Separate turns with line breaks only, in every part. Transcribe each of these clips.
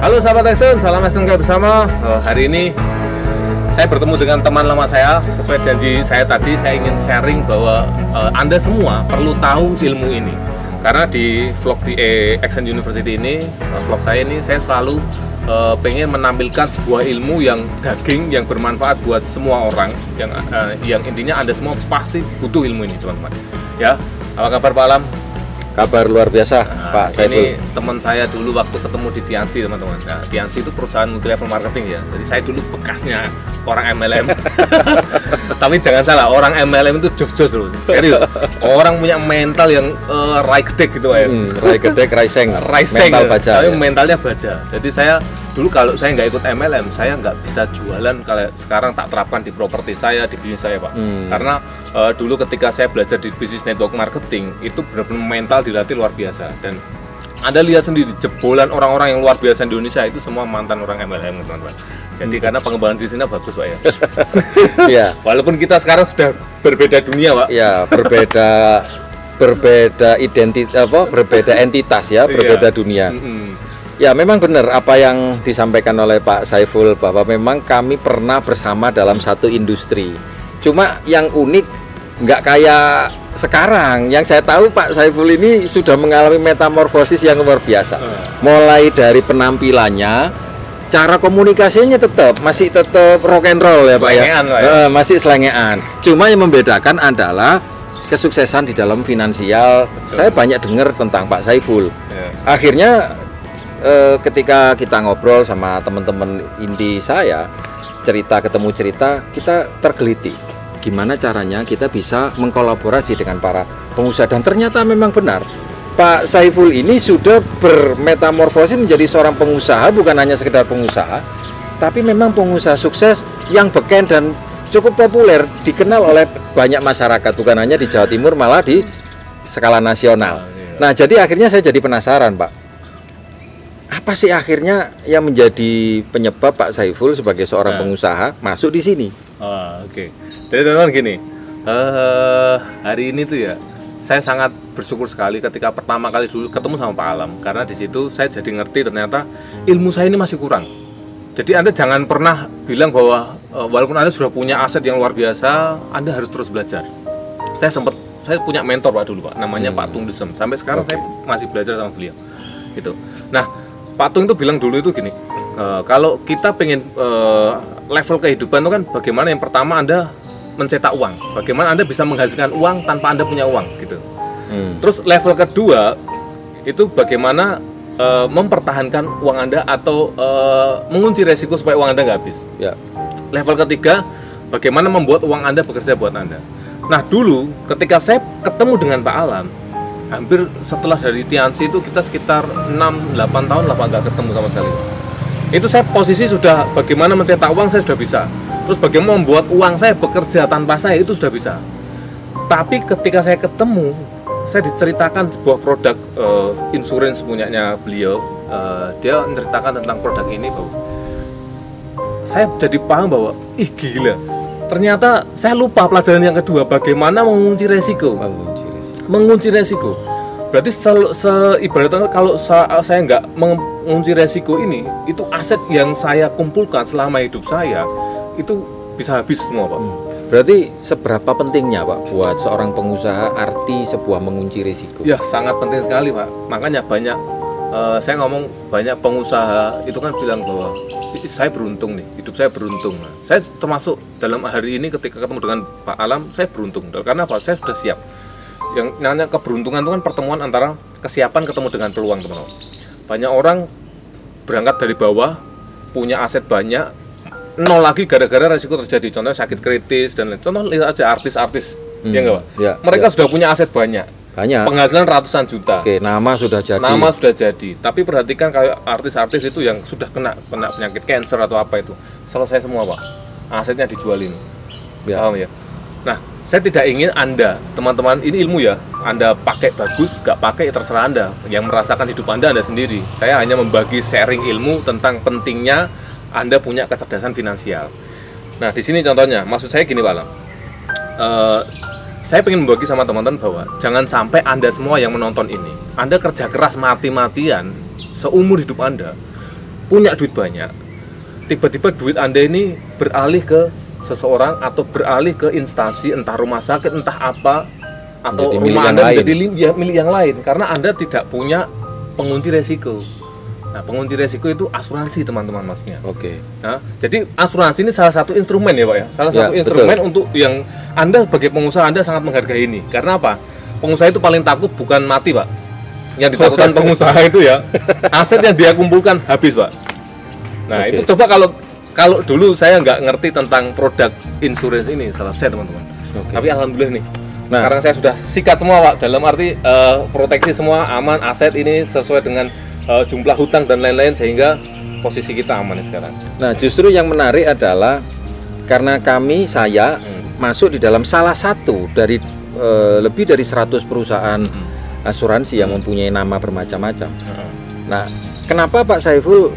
Halo sahabat Action, salam Action bersama. Hari ini saya bertemu dengan teman lama saya. Sesuai janji saya tadi, saya ingin sharing bahwa Anda semua perlu tahu ilmu ini. Karena di vlog di Action University ini, vlog saya ini, saya selalu pengen menampilkan sebuah ilmu yang daging, yang bermanfaat buat semua orang, yang intinya Anda semua pasti butuh ilmu ini, teman-teman. Ya, apa kabar Pak Alam?
Kabar luar biasa, Pak Saiful.
Ini teman saya dulu waktu ketemu di Tiansi, teman-teman. Nah, Tiansi itu perusahaan multi level marketing ya. Jadi saya dulu bekasnya orang MLM. Tapi jangan salah, orang MLM itu jos-jos loh. Serius. Orang punya mental yang rai gedek gitu ya.
Rai gedek, raiseng. Mental baja.
Tapi mentalnya baja. Jadi saya dulu kalau saya nggak ikut MLM, saya nggak bisa jualan. Kalau sekarang tak terapkan di properti saya, di bisnis saya, Pak. Karena dulu ketika saya belajar di bisnis network marketing, itu benar-benar mental dilatih luar biasa. Dan Anda lihat sendiri, jebolan orang-orang yang luar biasa di Indonesia itu semua mantan orang MLM, teman-teman. Jadi karena pengembangan di sini bagus, Pak ya.
Ya.
Walaupun kita sekarang sudah berbeda dunia, Pak.
Ya, berbeda identitas, berbeda entitas ya, berbeda dunia. Ya, memang benar apa yang disampaikan oleh Pak Saiful, bahwa memang kami pernah bersama dalam satu industri. Cuma yang unik nggak kayak sekarang. Yang saya tahu Pak Saiful ini sudah mengalami metamorfosis yang luar biasa. Mulai dari penampilannya, cara komunikasinya masih tetap rock and roll ya Pak ya. Masih selengean. Cuma yang membedakan adalah kesuksesan di dalam finansial. Saya banyak dengar tentang Pak Saiful. Akhirnya ketika kita ngobrol sama teman-teman inti saya, ketemu cerita, kita tergelitik. Gimana caranya kita bisa mengkolaborasi dengan para pengusaha, dan ternyata memang benar Pak Saiful ini sudah bermetamorfosis menjadi seorang pengusaha, bukan hanya sekedar pengusaha, tapi memang pengusaha sukses yang beken dan cukup populer, dikenal oleh banyak masyarakat, bukan hanya di Jawa Timur, malah di skala nasional. Nah, jadi akhirnya saya jadi penasaran, Pak, apa sih akhirnya yang menjadi penyebab Pak Saiful sebagai seorang pengusaha masuk di sini?
Oke. Jadi teman-teman gini, hari ini tuh ya, saya sangat bersyukur sekali ketika pertama kali dulu ketemu sama Pak Alam, karena di situ saya jadi ngerti ternyata ilmu saya ini masih kurang. Jadi Anda jangan pernah bilang bahwa walaupun Anda sudah punya aset yang luar biasa, Anda harus terus belajar. Saya punya mentor Pak dulu Pak, namanya Pak Tung Desem. Sampai sekarang saya masih belajar sama beliau. Gitu. Nah, Pak Tung itu bilang dulu itu gini, kalau kita pengen level kehidupan itu kan bagaimana yang pertama Anda mencetak uang, bagaimana Anda bisa menghasilkan uang tanpa Anda punya uang gitu. Terus level kedua itu bagaimana mempertahankan uang Anda atau mengunci resiko supaya uang Anda nggak habis. Level ketiga, bagaimana membuat uang Anda bekerja buat Anda. Nah, dulu ketika saya ketemu dengan Pak Alam, hampir setelah dari Tiansi itu kita sekitar 6-8 tahun lah Pak nggak ketemu sama sekali. Itu saya posisi sudah bagaimana mencetak uang saya sudah bisa. Terus bagaimana membuat uang saya bekerja tanpa saya itu sudah bisa. Tapi ketika saya ketemu, saya diceritakan sebuah produk insurance punyanya beliau. Dia menceritakan tentang produk ini bahwa saya jadi paham bahwa gila. Ternyata saya lupa pelajaran yang kedua, bagaimana mengunci resiko. Mengunci resiko. Berarti ibaratnya kalau saya nggak mengunci resiko ini, itu aset yang saya kumpulkan selama hidup saya itu bisa habis semua Pak.
Berarti seberapa pentingnya Pak buat seorang pengusaha arti sebuah mengunci risiko?
Ya, sangat penting sekali Pak. Makanya banyak saya ngomong, banyak pengusaha itu kan bilang bahwa saya beruntung nih, hidup saya beruntung. Nah, saya termasuk dalam hari ini ketika ketemu dengan Pak Alam, saya beruntung. Karena apa? Saya sudah siap. Yang namanya keberuntungan itu kan pertemuan antara kesiapan ketemu dengan peluang, teman-teman. Banyak orang berangkat dari bawah, punya aset banyak, nol lagi gara-gara resiko terjadi, contohnya sakit kritis dan lain. Contoh lihat aja artis-artis, ya enggak Pak? Mereka sudah punya aset banyak, penghasilan ratusan juta.
Nama sudah jadi.
Tapi perhatikan kayak artis-artis itu yang sudah kena penyakit cancer atau apa itu, selesai semua Pak, asetnya dijualin. Paham ya? Nah, saya tidak ingin Anda, teman-teman, ini ilmu ya, Anda pakai bagus, nggak pakai terserah Anda, yang merasakan hidup Anda sendiri. Saya hanya membagi sharing ilmu tentang pentingnya Anda punya kecerdasan finansial. Nah, di sini contohnya, maksud saya gini Pak Alam, saya ingin membagi sama teman-teman bahwa jangan sampai Anda semua yang menonton ini, Anda kerja keras mati-matian seumur hidup Anda, punya duit banyak, tiba-tiba duit Anda ini beralih ke seseorang atau beralih ke instansi, entah rumah sakit, entah apa, atau
Menjadi
rumah
milik
Anda
yang
menjadi milik yang lain karena Anda tidak punya pengunci resiko. Nah, pengunci resiko itu asuransi, teman-teman, maksudnya.
Oke.
Nah, jadi asuransi ini salah satu instrumen ya, Pak ya. Salah
Ya,
satu instrumen
betul.
untuk yang Anda sebagai pengusaha, Anda sangat menghargai ini. Karena apa? Pengusaha itu paling takut bukan mati, Pak. Yang ditakutkan pengusaha itu ya aset yang dia kumpulkan habis, Pak. Nah,
Oke.
itu coba kalau dulu saya nggak ngerti tentang produk insurance ini, selesai, teman-teman.
Oke.
Tapi alhamdulillah nih.
Nah.
Sekarang saya sudah sikat semua, Pak. Dalam arti proteksi semua aman, aset ini sesuai dengan jumlah hutang dan lain-lain, sehingga posisi kita aman sekarang.
Nah, justru yang menarik adalah karena saya masuk di dalam salah satu dari lebih dari 100 perusahaan asuransi yang mempunyai nama bermacam-macam. Nah, kenapa Pak Saiful?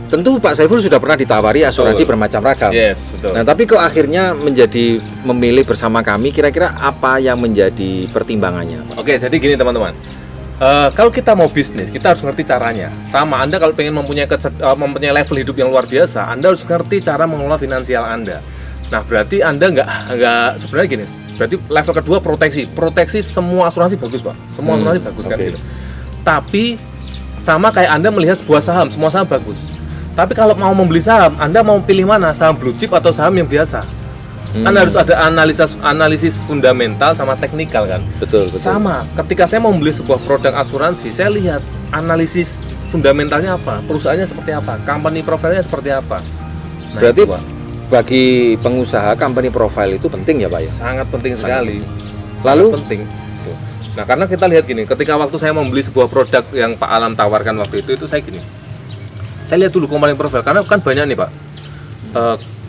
Tentu Pak Saiful sudah pernah ditawari asuransi bermacam ragam.
Yes, betul.
Nah, tapi kok akhirnya menjadi memilih bersama kami? Kira-kira apa yang menjadi pertimbangannya, Pak?
Oke, jadi gini, teman-teman. Kalau kita mau bisnis, kita harus ngerti caranya. Sama, Anda kalau pengen mempunyai level hidup yang luar biasa, Anda harus ngerti cara mengelola finansial Anda. Nah, berarti Anda nggak sebenarnya gini. Berarti level kedua proteksi semua asuransi bagus, Pak. Semua asuransi bagus kan gitu. Tapi sama kayak Anda melihat sebuah saham, semua saham bagus. Tapi kalau mau membeli saham, Anda mau pilih mana? Saham blue chip atau saham yang biasa? Kan harus ada analisis fundamental sama teknikal kan.
Betul.
Sama, ketika saya mau membeli sebuah produk asuransi, saya lihat analisis fundamentalnya apa, perusahaannya seperti apa, company profile-nya seperti apa. Nah,
Berarti
itu, Pak,
bagi pengusaha company profile itu penting ya, Pak ya?
sangat penting sekali.
Lalu?
Sangat penting. Tuh. Nah, karena kita lihat gini, ketika waktu saya membeli sebuah produk yang Pak Alam tawarkan waktu itu saya gini. Saya lihat dulu company profile, karena kan banyak nih, Pak.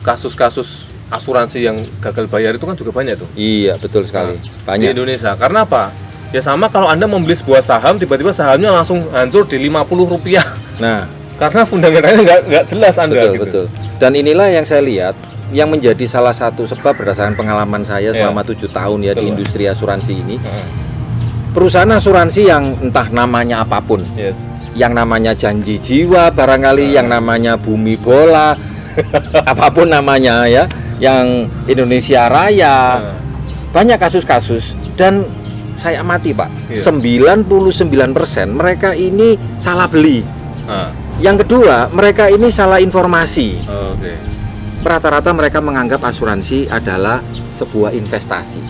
Kasus-kasus asuransi yang gagal bayar itu kan juga banyak tuh.
Iya, betul sekali.
Di
Banyak.
Indonesia. Karena apa? Ya sama kalau Anda membeli sebuah saham, tiba-tiba sahamnya langsung hancur di Rp50.
Nah,
Karena fundamentalnya nggak jelas Anda
betul,
gitu.
betul. Dan inilah yang saya lihat yang menjadi salah satu sebab berdasarkan pengalaman saya selama 7 tahun ya
Betul,
di
Pak.
industri asuransi ini.
Heeh.
Perusahaan asuransi yang entah namanya apapun,
Yes.
yang namanya janji jiwa barangkali, yang namanya bumi bola, apapun namanya ya, yang Indonesia Raya, banyak kasus-kasus dan saya amati Pak,
Iya.
99% mereka ini salah beli.
Ah,
Yang kedua, mereka ini salah informasi.
oke.
Rata-rata mereka menganggap asuransi adalah sebuah investasi.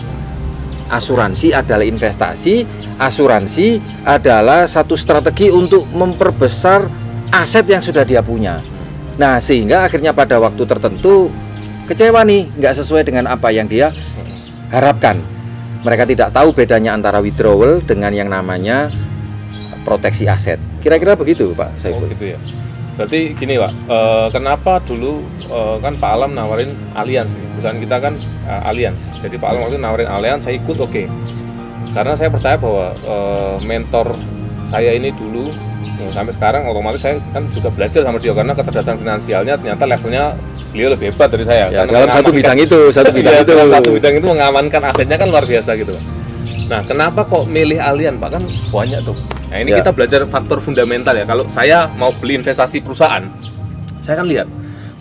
Asuransi adalah investasi, asuransi adalah satu strategi untuk memperbesar aset yang sudah dia punya. Nah, sehingga akhirnya pada waktu tertentu kecewa nih, nggak sesuai dengan apa yang dia harapkan. Mereka tidak tahu bedanya antara withdrawal dengan yang namanya proteksi aset. Kira-kira begitu, Pak
Oh
Saiful.
gitu ya. Berarti gini Pak, kenapa dulu kan Pak Alam nawarin Allianz, perusahaan kita kan Allianz. Jadi Pak Alam waktu itu nawarin Allianz, saya ikut oke. Karena saya percaya bahwa mentor saya ini dulu sampai sekarang otomatis saya kan juga belajar sama dia karena kecerdasan finansialnya ternyata levelnya beliau lebih hebat dari saya.
Ya,
Karena
dalam satu bidang itu, satu bidang
Iya,
itu.
dalam satu bidang itu mengamankan asetnya kan luar biasa gitu. Nah, kenapa kok milih Allianz Pak? Kan banyak tuh. Nah, ini
Ya.
kita belajar faktor fundamental ya. Kalau saya mau beli investasi perusahaan, saya kan lihat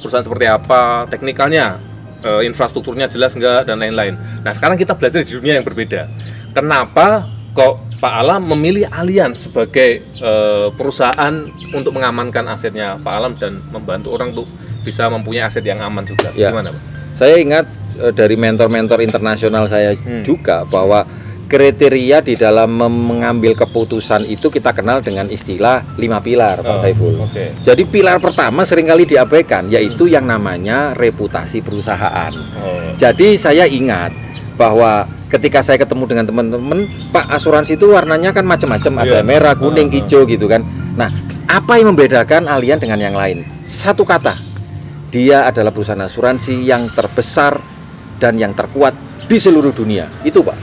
perusahaan seperti apa, teknikalnya, infrastrukturnya jelas enggak, dan lain-lain. Nah, sekarang kita belajar di dunia yang berbeda. Kenapa kok Pak Alam memilih Allianz sebagai perusahaan untuk mengamankan asetnya Pak Alam dan membantu orang untuk bisa mempunyai aset yang aman juga?
Ya.
Gimana Pak?
Saya ingat dari mentor-mentor internasional saya juga bahwa kriteria di dalam mengambil keputusan itu kita kenal dengan istilah 5 pilar, Pak
Oh,
Saiful.
oke.
Jadi pilar pertama seringkali diabaikan, yaitu yang namanya reputasi perusahaan.
Oh,
Jadi saya ingat bahwa ketika saya ketemu dengan teman-teman, Pak, asuransi itu warnanya kan macam-macam, ada
Iya.
merah, kuning, hijau gitu kan. Nah, apa yang membedakan Allianz dengan yang lain? Satu kata, dia adalah perusahaan asuransi yang terbesar dan yang terkuat di seluruh dunia. Itu Pak,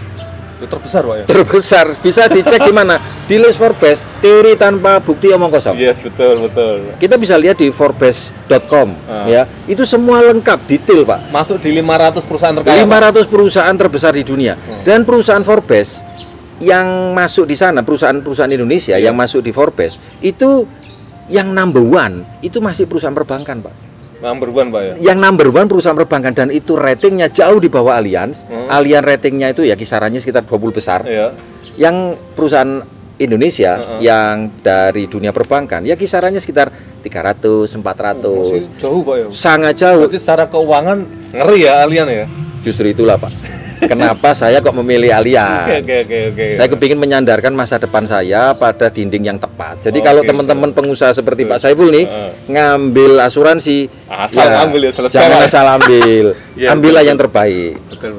itu terbesar Pak ya?
terbesar. Bisa dicek di mana? Di list Forbes, teori tanpa bukti omong kosong.
Yes, betul.
Kita bisa lihat di forbes.com ya. Itu semua lengkap, detail Pak.
Masuk di 500 perusahaan terkaya.
500 perusahaan terbesar di dunia. Dan perusahaan Forbes yang masuk di sana, perusahaan-perusahaan Indonesia yang masuk di Forbes itu yang number one itu masih perusahaan perbankan, Pak.
Number one, Pak ya.
Yang number one perusahaan perbankan, dan itu ratingnya jauh di bawah Allianz. Allianz ratingnya itu ya kisarannya sekitar 20 besar.
Iya.
Yang perusahaan Indonesia yang dari dunia perbankan ya kisarannya sekitar 300, 400.
Masih jauh, Pak ya.
Sangat jauh.
Berarti secara keuangan ngeri ya Allianz ya.
Justru itulah, Pak. Kenapa saya kok memilih Allianz?
Oke.
Saya kepingin menyandarkan masa depan saya pada dinding yang tepat. Jadi kalau teman-teman pengusaha seperti Pak Saiful nih ngambil asuransi,
asal ambil ya, selesai.
Jangan asal ambil.
Ya,
ambillah
betul.
yang terbaik.
Betul.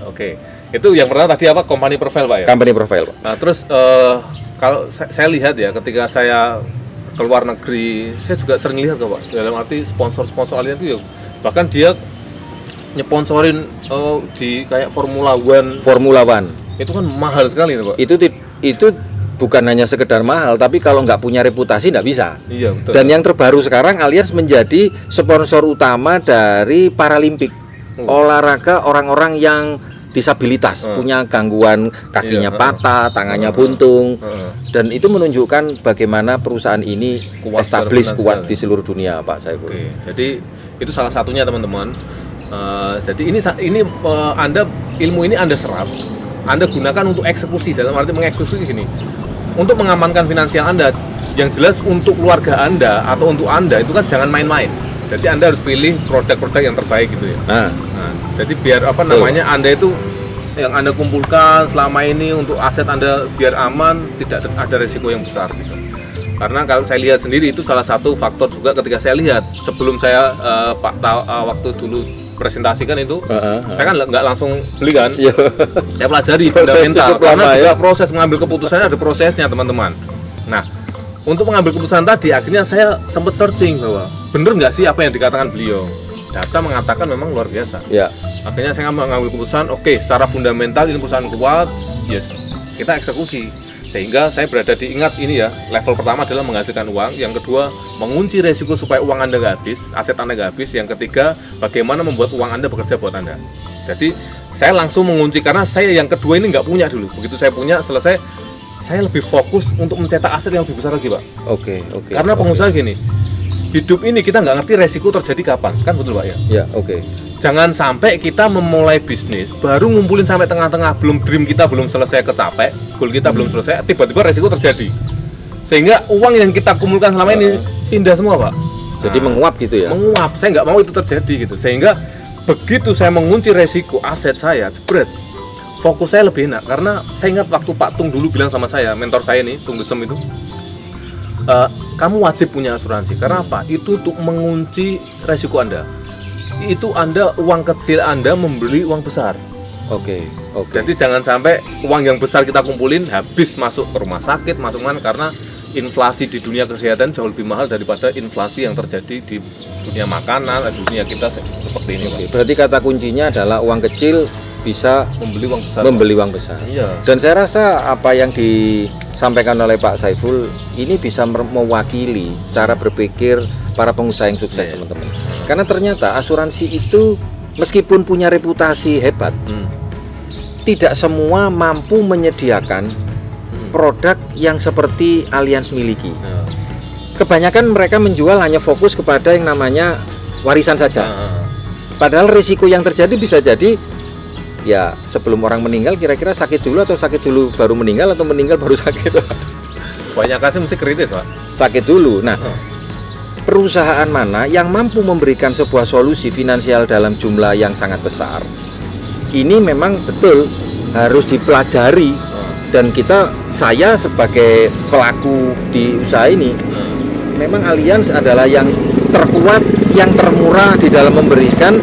Oke. Itu yang pertama tadi apa? Company profile, Pak ya.
Company profile, Pak.
Nah, terus kalau saya lihat ya ketika saya ke luar negeri, saya juga sering lihat kok, Pak. Dalam arti sponsor Allianz itu ya, bahkan dia nyeponsorin di kayak Formula One itu kan mahal sekali itu, Pak.
Itu bukan hanya sekedar mahal, tapi kalau nggak punya reputasi nggak bisa.
Iya, betul.
Dan yang terbaru sekarang Allianz menjadi sponsor utama dari Paralimpik, olahraga orang-orang yang disabilitas, punya gangguan kakinya patah, tangannya buntung, dan itu menunjukkan bagaimana perusahaan ini kuat di seluruh dunia, Pak Saiful.
Oke, jadi itu salah satunya, teman-teman. Jadi ini Anda ilmu ini Anda serap, Anda gunakan untuk eksekusi, dalam arti mengeksekusi gini, untuk mengamankan finansial Anda. Yang jelas untuk keluarga Anda atau untuk Anda itu kan jangan main-main. Jadi Anda harus pilih produk-produk yang terbaik gitu ya. Nah, jadi biar Anda itu yang Anda kumpulkan selama ini untuk aset Anda biar aman, tidak ada risiko yang besar gitu. Karena kalau saya lihat sendiri itu salah satu faktor juga ketika saya lihat sebelum saya waktu dulu presentasikan itu, saya kan nggak langsung beli kan, saya pelajari fundamental karena juga proses mengambil keputusannya ada prosesnya, teman-teman. Nah, untuk mengambil keputusan tadi akhirnya saya sempat searching bahwa bener nggak sih apa yang dikatakan beliau. Data mengatakan memang luar biasa. Akhirnya saya mengambil keputusan, oke, secara fundamental ini perusahaan kuat, yes, kita eksekusi. Sehingga saya berada di, ingat ini ya, level pertama adalah menghasilkan uang, yang kedua mengunci resiko supaya uang Anda nggak habis, aset Anda nggak habis, yang ketiga bagaimana membuat uang Anda bekerja buat Anda. Jadi saya langsung mengunci karena saya yang kedua ini nggak punya dulu. Begitu saya punya, selesai, saya lebih fokus untuk mencetak aset yang lebih besar lagi, Pak.
Oke.
Karena pengusaha gini, hidup ini kita nggak ngerti resiko terjadi kapan, kan betul, Pak ya?
Ya, oke.
Jangan sampai kita memulai bisnis baru ngumpulin sampai tengah-tengah, belum dream kita belum selesai kecapek, goal kita belum selesai, tiba-tiba resiko terjadi. Sehingga uang yang kita kumpulkan selama ini pindah semua, Pak.
Jadi menguap gitu ya?
Menguap, saya nggak mau itu terjadi gitu. Sehingga begitu saya mengunci resiko aset saya, jebret, fokus saya lebih enak. Karena saya ingat waktu Pak Tung dulu bilang sama saya, mentor saya nih, Tung Desem itu, kamu wajib punya asuransi. Karena apa? Itu untuk mengunci resiko Anda. Itu Anda, uang kecil Anda membeli uang besar.
Oke.
Jadi jangan sampai uang yang besar kita kumpulin habis masuk ke rumah sakit, masuk mana, karena inflasi di dunia kesehatan jauh lebih mahal daripada inflasi yang terjadi di dunia makanan, di dunia kita seperti ini.
Oke. Berarti kata kuncinya adalah uang kecil bisa membeli uang besar.
Iya.
Dan saya rasa apa yang disampaikan oleh Pak Saiful ini bisa mewakili cara berpikir para pengusaha yang sukses, teman-teman. Karena ternyata asuransi itu meskipun punya reputasi hebat, tidak semua mampu menyediakan produk yang seperti Allianz miliki. Kebanyakan mereka menjual hanya fokus kepada yang namanya warisan saja. Padahal risiko yang terjadi bisa jadi ya sebelum orang meninggal kira-kira sakit dulu atau sakit dulu baru meninggal atau meninggal baru sakit.
Banyak kasih mesti kritis, Pak.
Sakit dulu. Nah, perusahaan mana yang mampu memberikan sebuah solusi finansial dalam jumlah yang sangat besar, ini memang betul harus dipelajari. Dan saya sebagai pelaku di usaha ini, memang Allianz adalah yang terkuat, yang termurah di dalam memberikan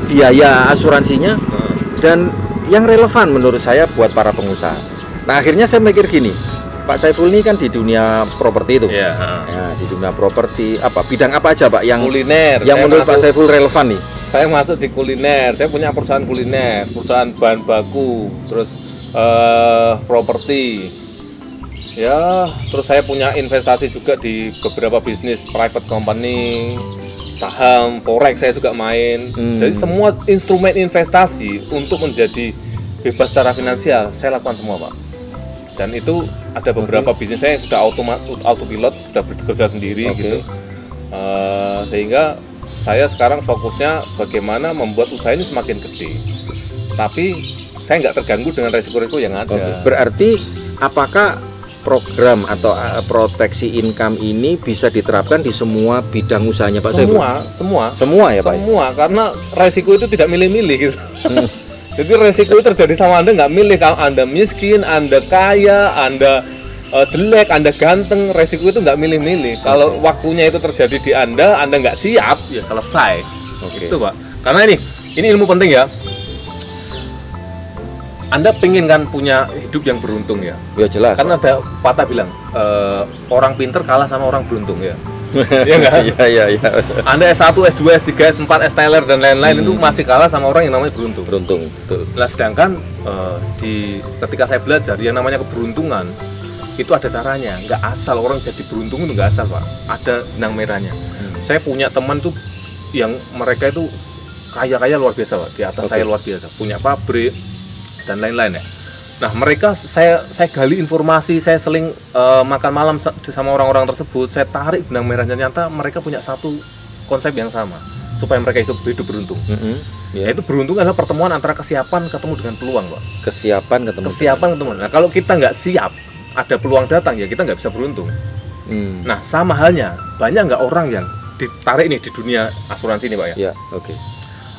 biaya asuransinya, dan yang relevan menurut saya buat para pengusaha. Nah, akhirnya saya mikir gini, Pak Saiful ini kan di dunia properti itu.
Ya,
di dunia properti bidang apa aja, Pak, yang
kuliner
yang menurut Pak Saiful relevan nih?
Saya masuk di kuliner. Saya punya perusahaan kuliner, perusahaan bahan baku, terus properti. Ya, terus saya punya investasi juga di beberapa bisnis private company, saham, forex saya juga main. Jadi semua instrumen investasi untuk menjadi bebas secara finansial saya lakukan semua, Pak. Dan itu ada beberapa bisnis saya yang sudah autopilot, sudah bekerja sendiri gitu. Sehingga saya sekarang fokusnya bagaimana membuat usaha ini semakin gede. Tapi saya nggak terganggu dengan resiko-resiko yang ada.
Berarti apakah program atau proteksi income ini bisa diterapkan di semua bidang usahanya Pak Saiful?
Semua
ya Pak?
Semua, karena resiko itu tidak milih-milih gitu. Jadi resiko itu terjadi sama Anda, nggak milih. Kalau Anda miskin, Anda kaya, Anda jelek, Anda ganteng, resiko itu nggak milih-milih. Kalau waktunya itu terjadi di Anda nggak siap, ya selesai. Itu Pak. Karena ini ilmu penting ya. Anda pengen kan punya hidup yang beruntung ya?
Ya jelas.
Karena ada patah bilang, orang pinter kalah sama orang beruntung ya. Iya nggak?
Iya.
Anda S1, S2, S3, S4, S Teller dan lain-lain itu masih kalah sama orang yang namanya beruntung.
Betul.
Nah, sedangkan ketika saya belajar yang namanya keberuntungan itu ada caranya. Nggak asal orang jadi beruntung itu nggak asal Pak. Ada benang merahnya. Saya punya teman tuh yang mereka itu kaya luar biasa Pak. Di atas saya luar biasa. Punya pabrik dan lain-lain ya. Nah mereka saya gali informasi, saya seling makan malam sama orang-orang tersebut, saya tarik benang merahnya, ternyata mereka punya satu konsep yang sama supaya mereka hidup beruntung. Yaitu beruntung adalah pertemuan antara kesiapan ketemu dengan peluang Pak. Kesiapan ketemu. Nah kalau kita nggak siap, ada peluang datang ya kita nggak bisa beruntung. Nah sama halnya, banyak nggak orang yang ditarik nih di dunia asuransi nih Pak ya?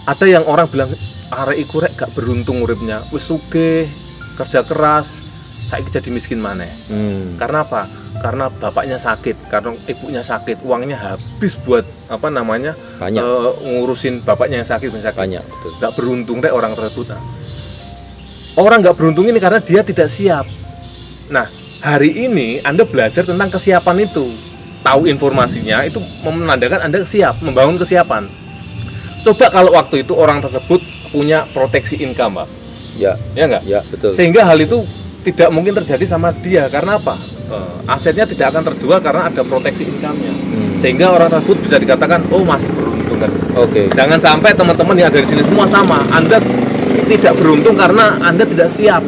Ada yang orang bilang, arek iku rek gak beruntung uripnya, wis sugih, kerja keras, saiki jadi miskin maneh. Karena apa? Karena bapaknya sakit, karena ibunya sakit, uangnya habis buat banyak. Ngurusin bapaknya yang sakit.
Banyak, betul.
Gak beruntung deh orang tersebut. Orang gak beruntung ini karena dia tidak siap. Nah, hari ini Anda belajar tentang kesiapan itu, tahu informasinya, itu menandakan Anda siap, membangun kesiapan. Coba kalau waktu itu orang tersebut punya proteksi income, Pak. Ya enggak?
Ya, betul.
Sehingga hal itu tidak mungkin terjadi sama dia. Karena apa? Asetnya tidak akan terjual karena ada proteksi income-nya. Sehingga orang tersebut bisa dikatakan, oh masih beruntung kan. Jangan sampai teman-teman yang ada di sini semua sama. Anda tidak beruntung karena Anda tidak siap.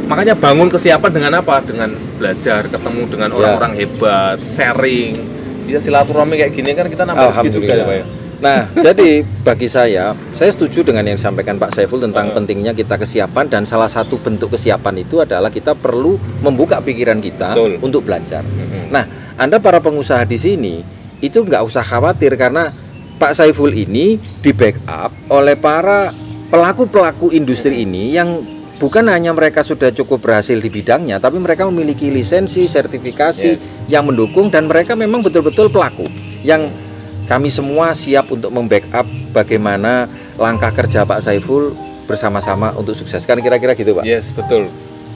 Makanya bangun kesiapan dengan apa? Dengan belajar, ketemu dengan orang-orang hebat, sharing. Ya silaturahmi kayak gini kan kita nambah rezeki juga ya Pak ya.
Nah, jadi bagi saya setuju dengan yang disampaikan Pak Saiful tentang pentingnya kita kesiapan, dan salah satu bentuk kesiapan itu adalah kita perlu membuka pikiran kita untuk belajar. Nah, Anda para pengusaha di sini itu nggak usah khawatir karena Pak Saiful ini di backup oleh para pelaku-pelaku industri ini yang bukan hanya mereka sudah cukup berhasil di bidangnya, tapi mereka memiliki lisensi, sertifikasi yang mendukung, dan mereka memang betul-betul pelaku yang kami semua siap untuk membackup bagaimana langkah kerja Pak Saiful bersama-sama untuk sukses. Kan kira-kira gitu Pak?
Yes, betul.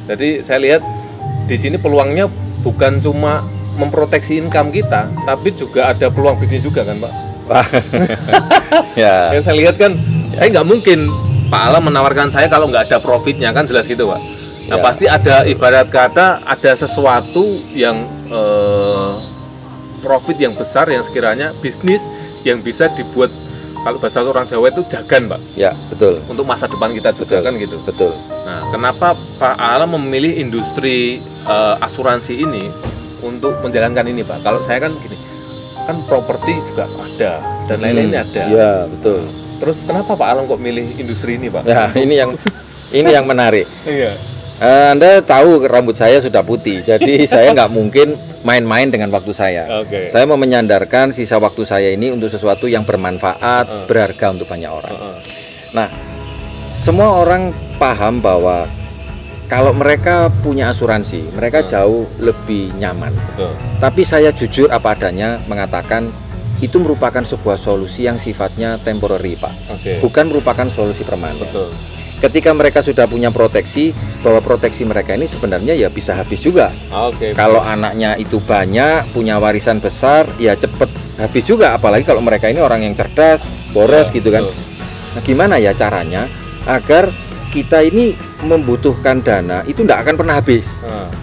Jadi saya lihat di sini peluangnya bukan cuma memproteksi income kita, tapi juga ada peluang bisnis juga kan Pak? Yang saya lihat kan, saya nggak mungkin Pak Alam menawarkan saya kalau nggak ada profitnya, kan jelas gitu Pak. Nah pasti ada, ibarat kata ada sesuatu yang profit yang besar, yang sekiranya bisnis yang bisa dibuat, kalau bahasa orang Jawa itu jagan Pak.
Ya, betul.
Untuk masa depan kita juga kan gitu.
Betul.
Nah, kenapa Pak Alam memilih industri asuransi ini untuk menjalankan ini Pak? Kalau saya kan gini, kan properti juga ada dan lain-lainnya ada.
Ya, betul.
Terus kenapa Pak Alam kok milih industri ini Pak?
Ya, ini yang menarik.
Iya.
Anda tahu rambut saya sudah putih, jadi saya nggak mungkin main-main dengan waktu saya. Saya mau menyandarkan sisa waktu saya ini untuk sesuatu yang bermanfaat, berharga untuk banyak orang. Nah, semua orang paham bahwa kalau mereka punya asuransi, mereka jauh lebih nyaman. Tapi saya jujur apa adanya mengatakan itu merupakan sebuah solusi yang sifatnya temporary Pak, bukan merupakan solusi permanen. Ketika mereka sudah punya proteksi, bahwa proteksi mereka ini sebenarnya ya bisa habis juga. Kalau anaknya itu banyak, punya warisan besar, ya cepet habis juga. Apalagi kalau mereka ini orang yang cerdas, boros gitu kan. Nah, gimana ya caranya agar kita ini membutuhkan dana itu tidak akan pernah habis.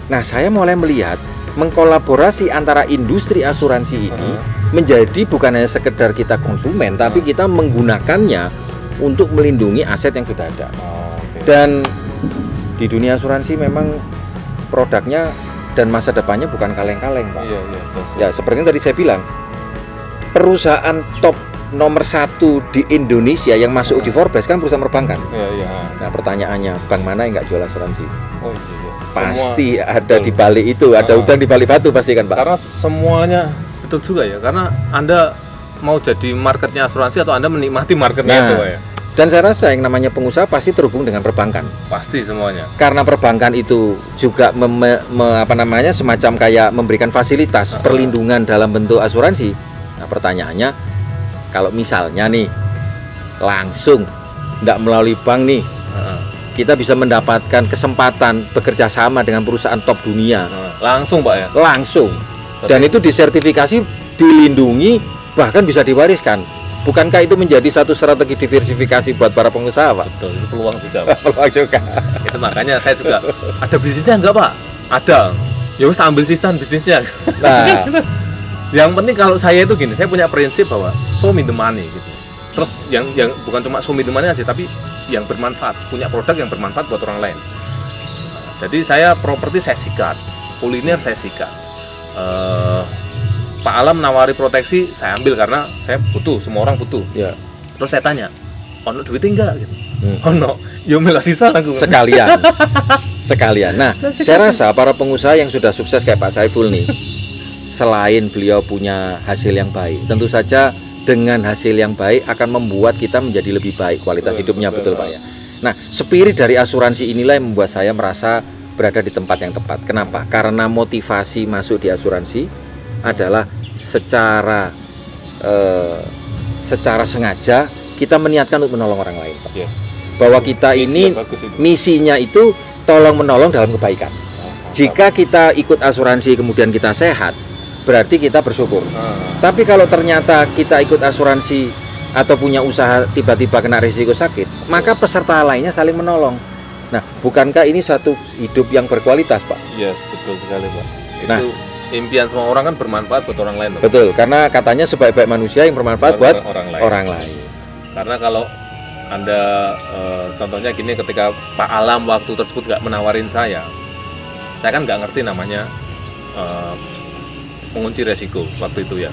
Nah, saya mulai melihat mengkolaborasi antara industri asuransi ini menjadi bukan hanya sekedar kita konsumen, tapi kita menggunakannya untuk melindungi aset yang sudah ada. Dan di dunia asuransi memang produknya dan masa depannya bukan kaleng-kaleng, Pak.
Iya, iya. Betul.
Ya, seperti yang tadi saya bilang, perusahaan top nomor 1 di Indonesia yang masuk di Forbes kan perusahaan perbankan.
Iya, iya.
Nah, pertanyaannya, bank mana yang nggak jual asuransi?
Oh iya, iya.
Pasti
Semua,
ada
betul.
di balik itu, ada udang di balik batu pasti kan, Pak?
Karena semuanya betul juga ya, karena Anda mau jadi marketnya asuransi atau Anda menikmati marketnya
Nah,
itu Pak, ya?
dan saya rasa yang namanya pengusaha pasti terhubung dengan perbankan.
Pasti semuanya.
Karena perbankan itu juga semacam kayak memberikan fasilitas perlindungan dalam bentuk asuransi. Nah, pertanyaannya, kalau misalnya nih langsung nggak melalui bank nih, kita bisa mendapatkan kesempatan bekerja sama dengan perusahaan top dunia
Langsung Pak ya?
langsung, dan itu disertifikasi, dilindungi, bahkan bisa diwariskan. Bukankah itu menjadi satu strategi diversifikasi buat para pengusaha, Pak?
Betul, itu peluang juga Pak.
Peluang juga.
Itu makanya saya juga, ada bisnisnya enggak Pak? Ada. Ya wis ambil sisan bisnisnya.
Nah,
Yang penting kalau saya itu gini, saya punya prinsip bahwa show me the money gitu. Terus yang bukan cuma show me the money aja, tapi yang bermanfaat, punya produk yang bermanfaat buat orang lain. Jadi saya properti saya sikat, kuliner saya sikat. Pak Alam nawari proteksi, saya ambil karena saya butuh, semua orang butuh.
ya,
Terus saya tanya, ono duitnya enggak gitu. Ono, yo mela sisa aku.
sekalian. Sekalian. Nah, saya rasa para pengusaha yang sudah sukses kayak Pak Saiful nih, selain beliau punya hasil yang baik, tentu saja dengan hasil yang baik akan membuat kita menjadi lebih baik kualitas hidupnya, betul Pak ya. Nah, spirit dari asuransi inilah yang membuat saya merasa berada di tempat yang tepat. Kenapa? Karena motivasi masuk di asuransi adalah secara sengaja kita meniatkan untuk menolong orang lain, Pak.
Yes.
Bahwa kita ini
Bagus itu.
misinya itu tolong menolong dalam kebaikan. Jika kita ikut asuransi kemudian kita sehat, berarti kita bersyukur. Tapi kalau ternyata kita ikut asuransi atau punya usaha tiba-tiba kena risiko sakit, maka peserta lainnya saling menolong. Nah, bukankah ini satu hidup yang berkualitas, Pak?
Yes, betul sekali Pak. Itu
Nah,
impian semua orang kan bermanfaat buat orang lain. Pak.
betul, karena katanya sebaik-baik manusia yang bermanfaat buat
orang lain.
orang lain.
Karena kalau Anda contohnya gini, ketika Pak Alam waktu tersebut nggak menawarin saya kan nggak ngerti namanya mengunci resiko waktu itu ya.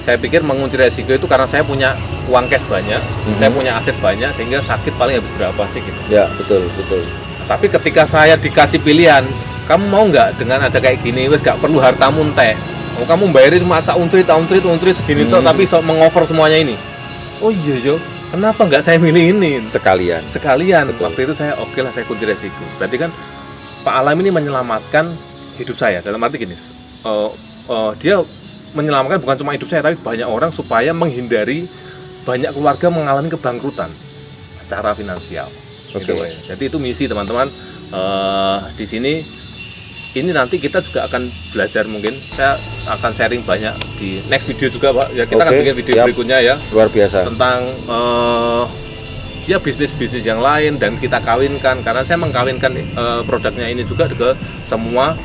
Saya pikir mengunci resiko itu karena saya punya uang cash banyak, saya punya aset banyak, sehingga sakit paling habis berapa sih gitu.
Ya, betul, betul.
Tapi ketika saya dikasih pilihan, kamu mau nggak dengan ada kayak gini, wes nggak perlu hartamu entek. Oh, kamu bayarin cuma untrit segini toh, tapi mengover semuanya ini. Oh iya Jo, kenapa nggak saya milih ini?
Sekalian.
Sekalian.
Betul.
Waktu itu saya oke lah, saya kunci resiko. Berarti kan Pak Alam ini menyelamatkan hidup saya. Dalam arti gini, dia menyelamatkan bukan cuma hidup saya, tapi banyak orang supaya menghindari banyak keluarga mengalami kebangkrutan secara finansial.
Oke.
Gitu, Pak. Jadi itu misi teman-teman. Di sini ini nanti kita juga akan belajar, mungkin saya akan sharing banyak di next video juga Pak. Ya kita akan
Oke,
bikin video
siap.
berikutnya ya
Luar biasa.
tentang ya bisnis-bisnis yang lain, dan kita kawinkan, karena saya mengkawinkan produknya ini juga ke semua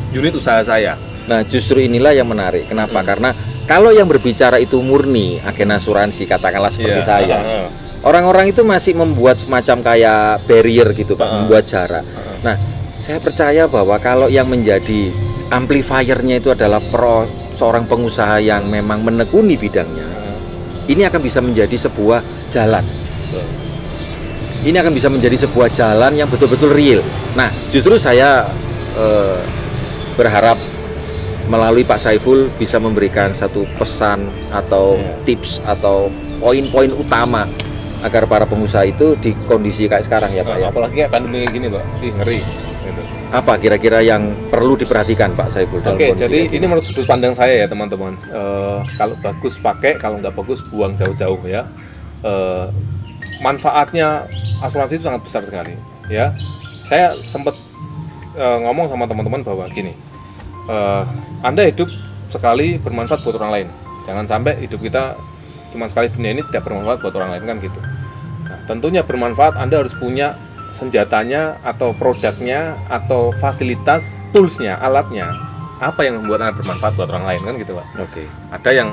unit usaha saya.
Nah, justru inilah yang menarik. Kenapa? Karena kalau yang berbicara itu murni agen asuransi, katakanlah seperti
Iya,
saya, orang-orang itu masih membuat semacam kayak barrier gitu, Pak, membuat jarak. Nah, saya percaya bahwa kalau yang menjadi amplifiernya itu adalah seorang pengusaha yang memang menekuni bidangnya, ini akan bisa menjadi sebuah jalan.
Betul.
Ini akan bisa menjadi sebuah jalan yang betul-betul real. Nah, justru saya berharap melalui Pak Saiful bisa memberikan satu pesan atau tips atau poin-poin utama agar para pengusaha itu di kondisi kayak sekarang ya Pak ya.
Apalagi kayak pandemi gini Pak, ngeri. Gitu.
Apa kira-kira yang perlu diperhatikan Pak Saiful dalam
Oke,
kondisi
jadi
kayak gini?
ini menurut sudut pandang saya ya teman-teman. Kalau bagus pakai, kalau nggak bagus buang jauh-jauh ya. Manfaatnya asuransi itu sangat besar sekali. Ya, saya sempat ngomong sama teman-teman bahwa gini. Anda hidup sekali bermanfaat buat orang lain. Jangan sampai hidup kita cuma sekali dunia ini tidak bermanfaat buat orang lain, kan gitu. Nah, tentunya bermanfaat, Anda harus punya senjatanya atau produknya atau fasilitas, toolsnya, alatnya. Apa yang membuat Anda bermanfaat buat orang lain, kan gitu Pak.
Oke.
Ada yang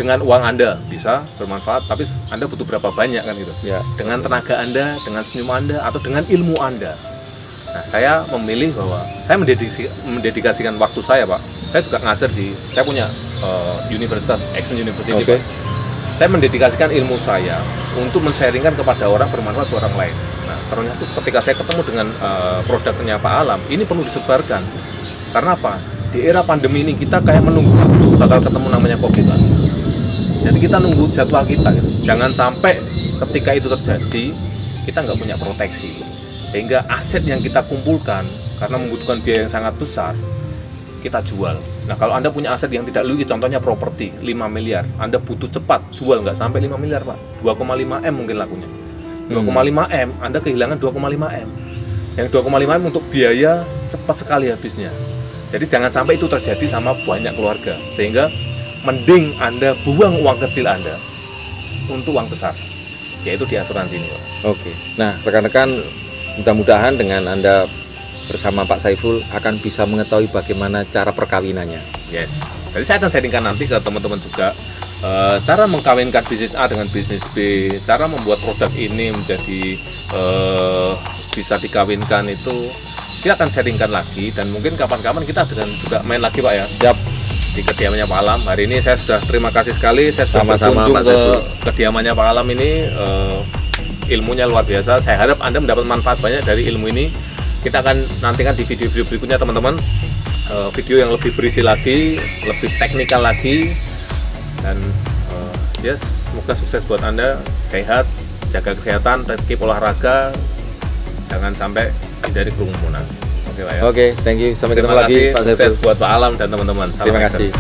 dengan uang Anda bisa bermanfaat, tapi Anda butuh berapa banyak, kan gitu.
Ya.
Dengan tenaga Anda, dengan senyum Anda, atau dengan ilmu Anda. Nah, saya memilih bahwa saya mendedikasikan waktu saya, Pak. Saya juga ngajar saya punya universitas, Action University.
Oke.
Pak. Saya mendedikasikan ilmu saya untuk men-sharingkan kepada orang, bermanfaat ke orang lain. Nah, ternyata ketika saya ketemu dengan produknya Pak Alam, ini perlu disebarkan. Karena apa? Di era pandemi ini kita kayak menunggu waktu bakal ketemu namanya COVID, Pak. Jadi kita nunggu jadwal kita gitu. Jangan sampai ketika itu terjadi kita nggak punya proteksi, sehingga aset yang kita kumpulkan karena membutuhkan biaya yang sangat besar kita jual. Nah, kalau Anda punya aset yang tidak logis, contohnya properti 5 miliar, Anda butuh cepat jual, nggak sampai 5 miliar, Pak. 2,5 M mungkin lakunya. 2,5 M, Anda kehilangan 2,5 M. Yang 2,5 M untuk biaya cepat sekali habisnya. Jadi jangan sampai itu terjadi sama banyak keluarga, sehingga mending Anda buang uang kecil Anda untuk uang besar, yaitu di asuransi ini, Pak.
Oke. Nah, rekan-rekan, mudah-mudahan dengan Anda bersama Pak Saiful akan bisa mengetahui bagaimana cara perkawinannya.
Yes. Jadi saya akan sharingkan nanti ke teman-teman juga cara mengkawinkan bisnis A dengan bisnis B, cara membuat produk ini menjadi bisa dikawinkan, itu kita akan sharingkan lagi, dan mungkin kapan-kapan kita juga main lagi, Pak, ya.
Siap.
Di kediamannya Pak Alam. Hari ini saya sudah terima kasih sekali, saya sudah
Sama-sama,
berkunjung
Pak
ke
Saiful.
kediamannya Pak Alam ini. Ilmunya luar biasa. Saya harap Anda mendapat manfaat banyak dari ilmu ini. Kita akan nantikan di video-video berikutnya, teman-teman, video yang lebih berisi lagi, lebih teknikal lagi, dan yes, semoga sukses buat Anda, sehat, jaga kesehatan, tertib olahraga, jangan sampai hindari kerumunan. Oke, Pak, ya.
Oke, thank you. Sampai ketemu
Terima
lagi
kasih,
Pak
sukses
Saiful.
buat Pak Alam dan teman-teman.
Terima
Salam
kasih.